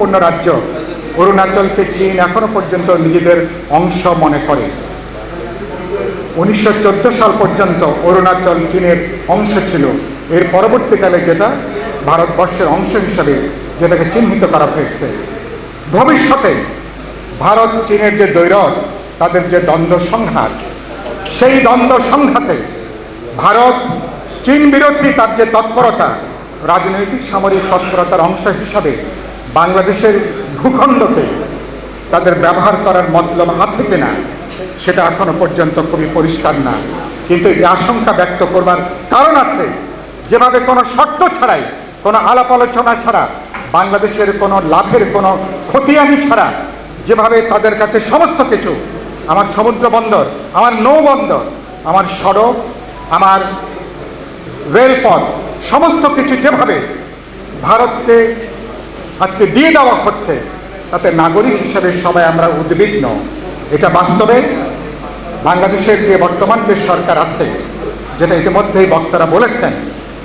গুরুত্বপূর্ণ রাজ্য অরুণাচলকে চীন এখনো পর্যন্ত নিজেদের অংশ মনে করে। 1914 সাল পর্যন্ত অরুণাচল চীনের অংশ ছিল। এর পরবর্তীকালে যেটা ভারতবর্ষের অংশ হিসাবে যেটাকে চিহ্নিত করা হয়েছে। ভবিষ্যতে ভারত চীনের যে দ্বৈরথ, তাদের যে দ্বন্দ্ব সংঘাত, সেই দ্বন্দ্ব সংঘাতে ভারত চীন বিরোধী তার যে তৎপরতা, রাজনৈতিক সামরিক তৎপরতার অংশ হিসাবে বাংলাদেশের ভূখণ্ডকে তাদের ব্যবহার করার মতলব আছে কিনা সেটা এখনো পর্যন্ত খুবই পরিষ্কার না। কিন্তু এই আশঙ্কা ব্যক্ত করবার কারণ আছে, যেভাবে কোনো শর্ত ছাড়াই, কোনো আলাপ আলোচনা ছাড়া, বাংলাদেশের কোনো লাভের কোনো খতিয়ান ছাড়া যেভাবে তাদের কাছে সমস্ত কিছু, আমার সমুদ্র বন্দর, আমার নৌবন্দর, আমার সড়ক, আমার রেলপথ, সমস্ত কিছু যেভাবে ভারতকে আজকে দিয়ে দেওয়া হচ্ছে, তাতে নাগরিক হিসেবে সবাই আমরা উদ্বিগ্ন। এটা বাস্তবে বাংলাদেশের যে বর্তমান যে সরকার আছে, যেটা ইতিমধ্যেই বক্তারা বলেছেন,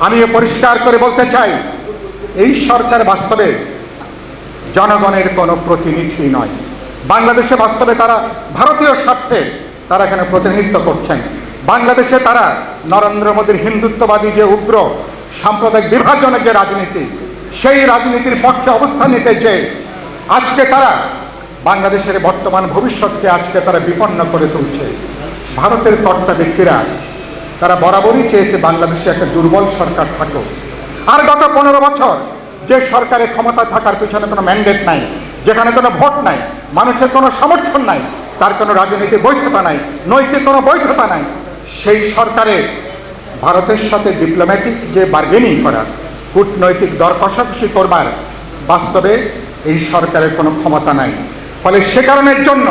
আমিও পরিষ্কার করে বলতে চাই, এই সরকার বাস্তবে জনগণের কোনো প্রতিনিধি নয়। বাংলাদেশে বাস্তবে তারা ভারতীয় স্বার্থে তারা এখানে প্রতিনিধিত্ব করছেন। বাংলাদেশে তারা নরেন্দ্র মোদীর হিন্দুত্ববাদী যে উগ্র সাম্প্রদায়িক বিভাজনের যে রাজনীতি, সেই রাজনীতির পক্ষে অবস্থান নিতে যে আজকে তারা বাংলাদেশের বর্তমান ভবিষ্যৎকে আজকে তারা বিপন্ন করে তুলছে। ভারতের কর্তা ব্যক্তিরা তারা বরাবরই চেয়েছে বাংলাদেশে একটা দুর্বল সরকার থাকুক। আর গত 15 বছর যে সরকারের ক্ষমতায় থাকার পিছনে কোনো ম্যান্ডেট নাই, যেখানে কোনো ভোট নাই, মানুষের কোনো সমর্থন নাই, তার কোনো রাজনৈতিক বৈধতা নাই, নৈতিক কোনো বৈধতা নাই, সেই সরকারের ভারতের সাথে ডিপ্লোম্যাটিক যে বার্গেনিং করা, কূটনৈতিক দর কষাকষি করবার বাস্তবে এই সরকারের কোনো ক্ষমতা নাই। ফলে সে কারণের জন্য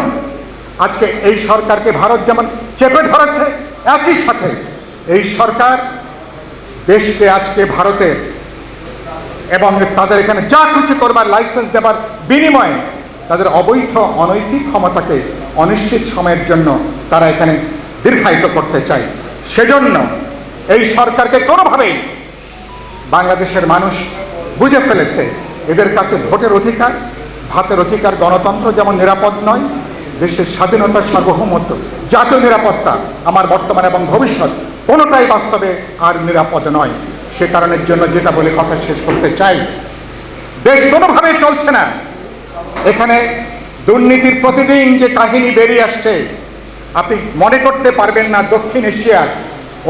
আজকে এই সরকারকে ভারত যেমন চেপে ধরেছে, একই সাথে এই সরকার দেশকে আজকে ভারতের এবং তাদের এখানে যা খুশি করবার লাইসেন্স দেবার বিনিময়ে তাদের অবৈধ অনৈতিক ক্ষমতাকে অনিশ্চিত সময়ের জন্য তারা এখানে দীর্ঘায়িত করতে চায়। সেজন্য এই সরকারকে কোনোভাবেই বাংলাদেশের মানুষ বুঝে ফেলেছে, এদের কাছে ভোটের অধিকার, ভাতের অধিকার, গণতন্ত্র যেমন নিরাপদ নয়, দেশের স্বাধীনতা, সার্বভৌমত্ব, জাতীয় নিরাপত্তা, আমার বর্তমান এবং ভবিষ্যৎ কোনোটাই বাস্তবে আর নিরাপদ নয়। সে কারণের জন্য যেটা বলে কথা শেষ করতে চাই, দেশ কোনোভাবেই চলছে না। এখানে দুর্নীতির প্রতিদিন যে কাহিনী বেরিয়ে আসছে, আপনি মনে করতে পারবেন না দক্ষিণ এশিয়ার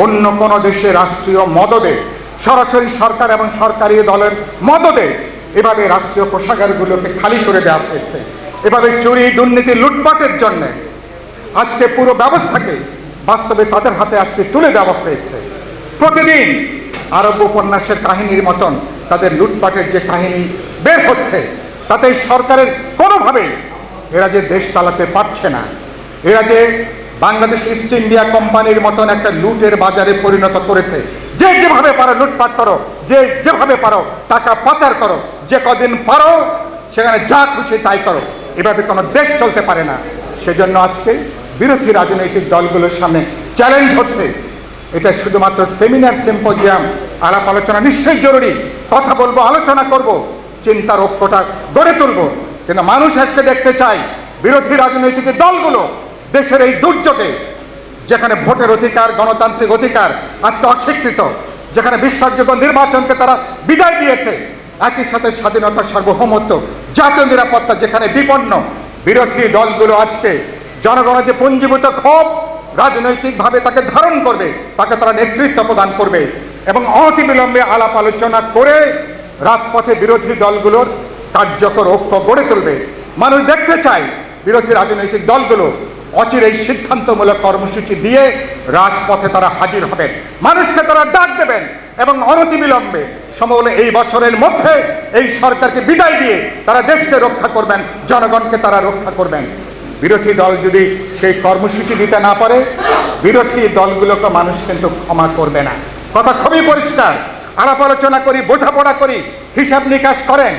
অন্য কোনো দেশে রাষ্ট্রীয় মদদে, সরাসরি সরকার এবং সরকারি দলের মদদে এভাবে রাষ্ট্রীয় কোষাগারগুলোকে খালি করে দেওয়া হয়েছে। এভাবে চুরি, দুর্নীতি, লুটপাটের জন্য আজকে পুরো ব্যবস্থাকে বাস্তবে তাদের হাতে আজকে তুলে দেওয়া হয়েছে। প্রতিদিন আরব উপন্যাসের কাহিনীর মতন তাদের লুটপাটের যে কাহিনী বের হচ্ছে, তাতে সরকারের কোনোভাবেই এরা যে দেশ চালাতে পারছে না, এরা যে বাংলাদেশ ইস্ট ইন্ডিয়া কোম্পানির মতন একটা লুটের বাজারে পরিণত করেছে। যে যেভাবে পারো লুটপাট করো, যে যেভাবে পারো টাকা পাচার করো, যে কদিন পারো সেখানে যা খুশি তাই করো, এভাবে কোনো দেশ চলতে পারে না। সেজন্য আজকে বিরোধী রাজনৈতিক দলগুলোর সামনে চ্যালেঞ্জ হচ্ছে, এটা শুধুমাত্র সেমিনার, সিম্পোজিয়াম, আলাপ আলোচনা নিশ্চয়ই জরুরি, কথা বলবো, আলোচনা করব, চিন্তার ঐক্যটা গড়ে তুলব, কিন্তু মানুষ আজকে দেখতে চাই বিরোধী রাজনৈতিক দলগুলো দেশের এই দুর্যোগে, যেখানে ভোটের অধিকার, গণতান্ত্রিক অধিকার আজকে অস্বীকৃত, যেখানে বিশ্বাসযোগ্য নির্বাচনকে তারা বিদায় দিয়েছে, একই সাথে স্বাধীনতা, সার্বভৌমত্ব, জাতীয় নিরাপত্তা যেখানে বিপন্ন, বিরোধী দলগুলো আজকে জনগণের যে পুঞ্জীভূত ক্ষোভ রাজনৈতিকভাবে তাকে ধারণ করবে, তাকে তারা নেতৃত্ব প্রদান করবে এবং অনতিবিলম্বে আলাপ আলোচনা করে রাজপথে বিরোধী দলগুলোর কার্যকর ঐক্য গড়ে তুলবে। মানুষ দেখতে চায় বিরোধী রাজনৈতিক দলগুলো অচিরেই সিদ্ধান্তমূলক কর্মসূচি দিয়ে রাজপথে তারা হাজির হবেন, মানুষকে তারা ডাক দেবেন এবং অনতিবিলম্বে সম্ভব হলে এই বছরের মধ্যে এই সরকারকে বিদায় দিয়ে তারা দেশকে রক্ষা করবেন, জনগণকে তারা রক্ষা করবেন। বিরোধী দল যদি সেই কর্মসূচি দিতে না পারে, বিরোধী দলগুলোকে মানুষ কিন্তু ক্ষমা করবে না। কথা খুবই পরিষ্কার। আলাপ আলোচনা করি, বোঝাপড়া করি, হিসাব নিকাশ করেন।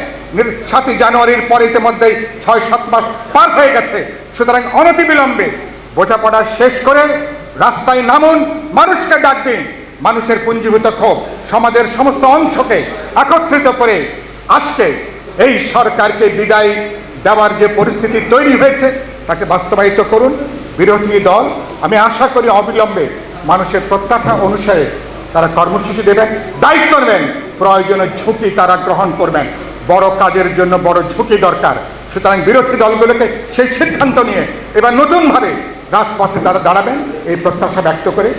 7 জানুয়ারির পরে ইতিমধ্যেই 6-7 মাস পার হয়ে গেছে। সুতরাং অনতিবিলম্বে বোঝাপড়া শেষ করে রাস্তায় নামুন, মানুষকে ডাক দিন, মানুষের পুঞ্জীভূত ক্ষোভ সমাজের সমস্ত অংশকে একত্রিত করে আজকে এই সরকারকে বিদায় দেওয়ার যে পরিস্থিতি তৈরি হয়েছে তাকে বাস্তবায়িত করুন বিরোধী দল। আমি আশা করি অবিলম্বে মানুষের প্রত্যাশা অনুসারে তারা কর্মসূচি দেবেন, দায়িত্ব নেবেন, প্রয়োজনীয় ঝুঁকি তারা গ্রহণ করবেন। বড় কাজের জন্য বড় ঝুঁকি দরকার। সুতরাং বিরোধী দলগুলোকে সেই সিদ্ধান্ত নিয়ে এবার নতুনভাবে রাজপথে তারা দাঁড়াবেন এই প্রত্যাশা ব্যক্ত করে